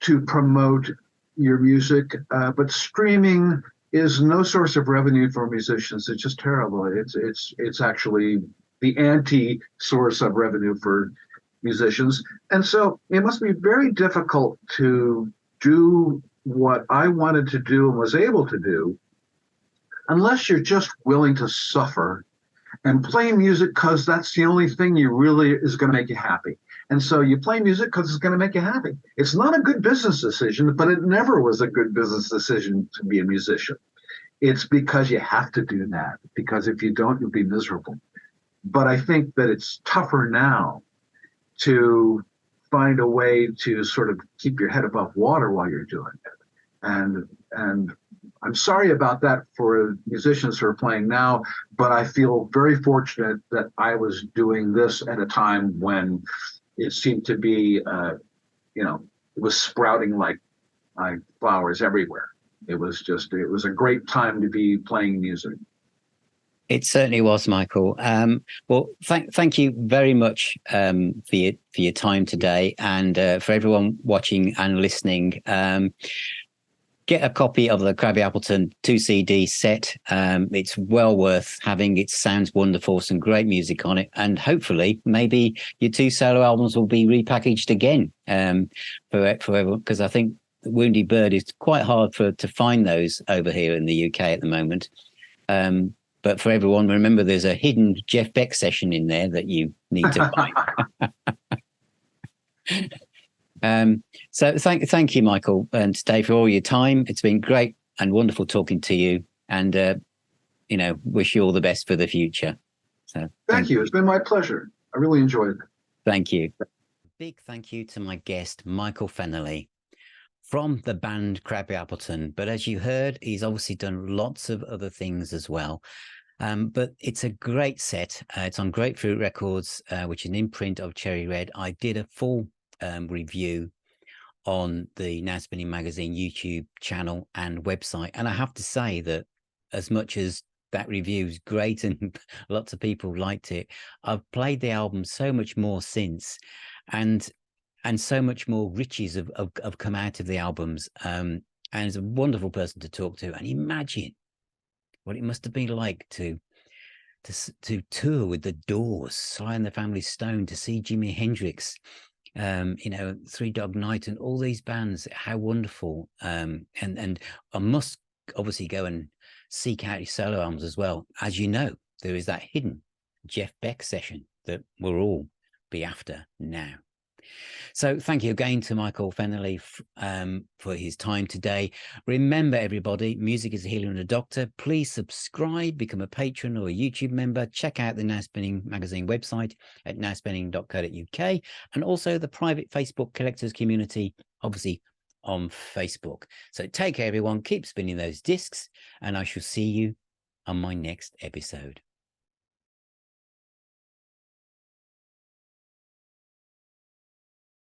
to promote your music, but streaming is no source of revenue for musicians. It's just terrible. It's actually the anti-source of revenue for musicians. And so it must be very difficult to do what I wanted to do and was able to do unless you're just willing to suffer and play music because that's the only thing you really is going to make you happy. And so you play music because it's going to make you happy. It's not a good business decision, but it never was a good business decision to be a musician. It's because you have to do that, because if you don't, you'll be miserable. But I think that it's tougher now to find a way to sort of keep your head above water while you're doing it. And I'm sorry about that for musicians who are playing now, but I feel very fortunate that I was doing this at a time when it seemed to be, it was sprouting like flowers everywhere. It was a great time to be playing music. It certainly was, Michael. Well, thank you very much for your time today, and for everyone watching and listening. Get a copy of the Crabby Appleton 2 CD set. It's well worth having. It sounds wonderful, some great music on it, and hopefully maybe your 2 solo albums will be repackaged again for everyone, because I think Wounded Bird is quite hard to find those over here in the UK at the moment. But for everyone, remember there's a hidden Jeff Beck session in there that you need to find. So thank you, Michael, and today for all your time. It's been great and wonderful talking to you, and wish you all the best for the future. So thank you. It's been my pleasure. I really enjoyed it. Thank you. Big thank you to my guest, Michael Fennelly, from the band Crabby Appleton. But as you heard, he's obviously done lots of other things as well. But it's a great set. It's on Grapefruit Records, which is an imprint of Cherry Red. I did a full review on the Now Spinning Magazine YouTube channel and website. And I have to say that as much as that review's great and lots of people liked it. I've played the album so much more since, and so much more riches have come out of the albums. And it's a wonderful person to talk to. And imagine what it must have been like to tour with the Doors, Sly and the Family Stone, to see Jimi Hendrix, Three Dog Night, and all these bands. How wonderful! And I must obviously go and seek out his solo albums as well. As you know, there is that hidden Jeff Beck session that we'll all be after now. So thank you again to Michael Fennelly for his time today. Remember, everybody, music is a healer and a doctor. Please subscribe, become a patron or a YouTube member. Check out the Now Spinning magazine website at nowspinning.co.uk, and also the private Facebook collectors community, obviously on Facebook. So take care, everyone. Keep spinning those discs, and I shall see you on my next episode.